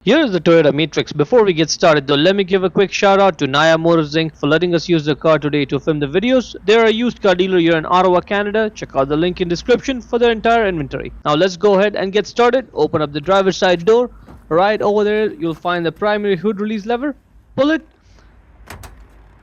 Here is the Toyota Matrix. Before we get started though, let me give a quick shout out to Naya Motors Inc. for letting us use the car today to film the videos. They're a used car dealer here in Ottawa, Canada. Check out the link in description for their entire inventory. Now let's go ahead and get started. Open up the driver's side door. Right over there you'll find the primary hood release lever. Pull it.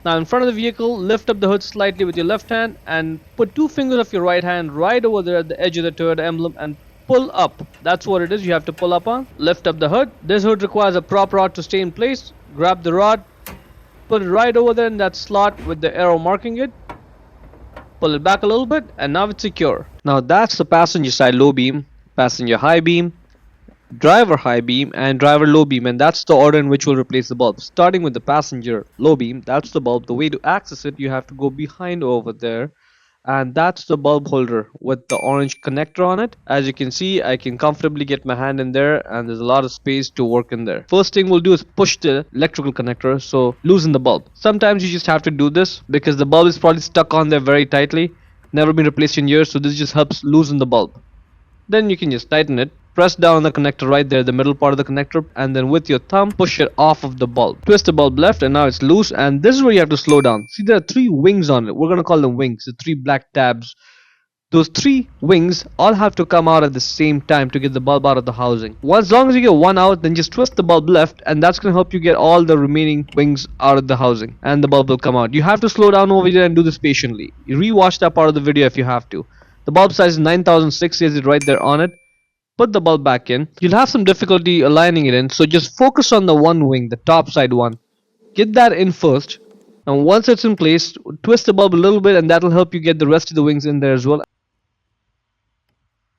Now in front of the vehicle, lift up the hood slightly with your left hand and put two fingers of your right hand right over there at the edge of the Toyota emblem and pull up. That's what it is, you have to pull up on. Lift up the hood. This hood requires a prop rod to stay in place. Grab the rod, put it right over there in that slot with the arrow marking it. Pull it back a little bit and now it's secure. Now that's the passenger side low beam, passenger high beam, driver high beam and driver low beam, and that's the order in which we'll replace the bulb. Starting with the passenger low beam, that's the bulb. The way to access it, you have to go behind over there, and that's the bulb holder with the orange connector on it. As you can see, I can comfortably get my hand in there and there's a lot of space to work in there. First thing we'll do is push the electrical connector, so loosen the bulb. Sometimes you just have to do this because the bulb is probably stuck on there very tightly, never been replaced in years, so this just helps loosen the bulb. Then you can just tighten it. Press down on the connector right there, the middle part of the connector, and then with your thumb push it off of the bulb. Twist the bulb left and now it's loose, and this is where you have to slow down. See, there are three wings on it. We're gonna call them wings, the three black tabs. Those three wings all have to come out at the same time to get the bulb out of the housing. As long as you get one out, then just twist the bulb left and that's gonna help you get all the remaining wings out of the housing and the bulb will come out. You have to slow down over here and do this patiently. You rewatch that part of the video if you have to. The bulb size is 9006, says it right there on it. Put the bulb back in. You'll have some difficulty aligning it in, so just focus on the one wing, the top side one. Get that in first, and once it's in place, twist the bulb a little bit and that'll help you get the rest of the wings in there as well.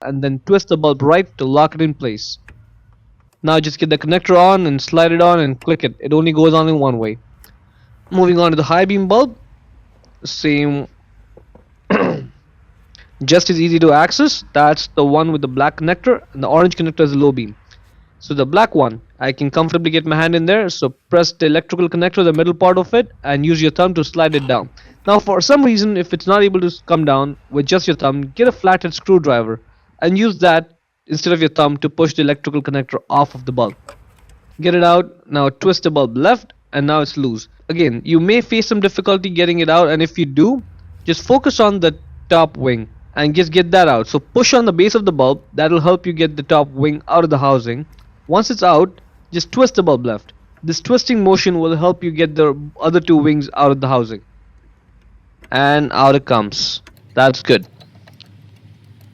And then twist the bulb right to lock it in place. Now just get the connector on and slide it on and click it. It only goes on in one way. Moving on to the high beam bulb, same just as easy to access. That's the one with the black connector, and the orange connector is the low beam. So the black one, I can comfortably get my hand in there, so press the electrical connector, the middle part of it, and use your thumb to slide it down. Now for some reason, if it's not able to come down with just your thumb, get a flathead screwdriver and use that instead of your thumb to push the electrical connector off of the bulb. Get it out. Now twist the bulb left and now it's loose. Again, you may face some difficulty getting it out, and if you do, just focus on the top wing and just get that out. So push on the base of the bulb, that'll help you get the top wing out of the housing. Once it's out, just twist the bulb left. This twisting motion will help you get the other two wings out of the housing. And out it comes. That's good.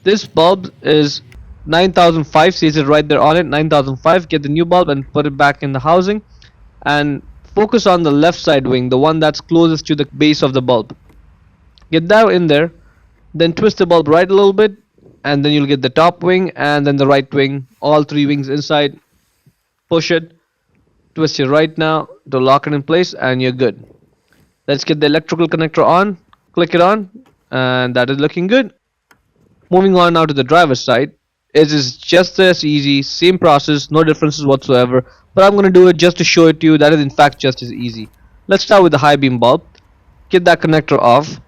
This bulb is 9005, says it right there on it, 9005. Get the new bulb and put it back in the housing. And focus on the left side wing, the one that's closest to the base of the bulb. Get that in there. Then twist the bulb right a little bit, and then you'll get the top wing and then the right wing, all three wings inside. Push it, twist it right now to lock it in place, and you're good. Let's get the electrical connector on, click it on, and that is looking good. Moving on now to the driver's side. It is just as easy, same process, no differences whatsoever, but I'm going to do it just to show it to you that is in fact just as easy. Let's start with the high beam bulb. Get that connector off.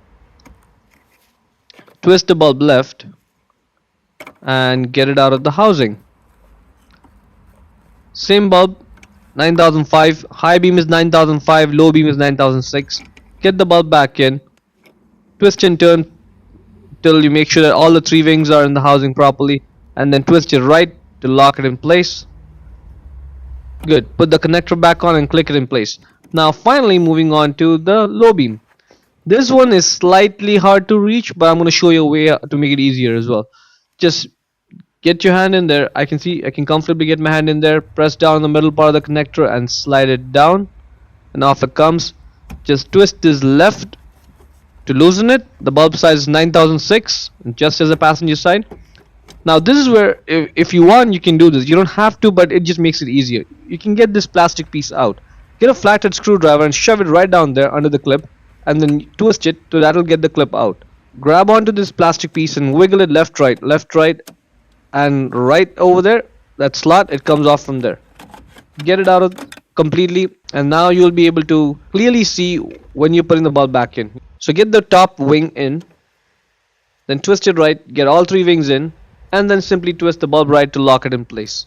Twist the bulb left and get it out of the housing. Same bulb, 9005. High beam is 9005, low beam is 9006. Get the bulb back in. Twist and turn till you make sure that all the three wings are in the housing properly, and then twist it right to lock it in place. Good. Put the connector back on and click it in place. Now finally moving on to the low beam. This one is slightly hard to reach, but I'm going to show you a way to make it easier as well. Just get your hand in there. I can comfortably get my hand in there. Press down on the middle part of the connector and slide it down, and off it comes. Just twist this left to loosen it. The bulb size is 9006, just as the passenger side. Now this is where if you want, you can do this. You don't have to, but it just makes it easier. You can get this plastic piece out. Get a flathead screwdriver and shove it right down there under the clip, and then twist it so that'll get the clip out. Grab onto this plastic piece and wiggle it left right, and right over there, that slot, it comes off from there. Get it out of completely, and now you'll be able to clearly see when you're putting the bulb back in. So get the top wing in, then twist it right, get all three wings in, and then simply twist the bulb right to lock it in place.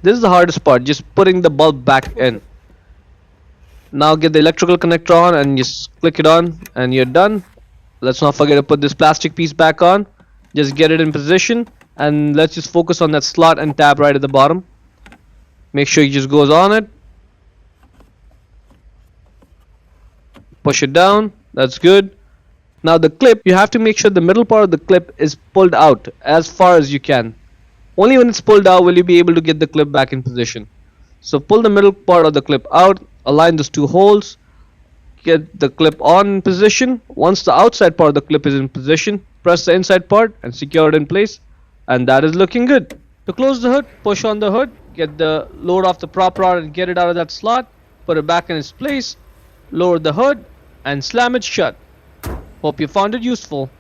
This is the hardest part, just putting the bulb back in. Now get the electrical connector on and just click it on and you're done. Let's not forget to put this plastic piece back on. Just get it in position and let's just focus on that slot and tab right at the bottom. Make sure it just goes on it. Push it down. That's good. Now the clip, you have to make sure the middle part of the clip is pulled out as far as you can. Only when it's pulled out will you be able to get the clip back in position. So pull the middle part of the clip out, align those two holes, get the clip on position. Once the outside part of the clip is in position, press the inside part and secure it in place, and that is looking good. To close the hood, push on the hood, get the load off the prop rod and get it out of that slot, put it back in its place, lower the hood and slam it shut. Hope you found it useful.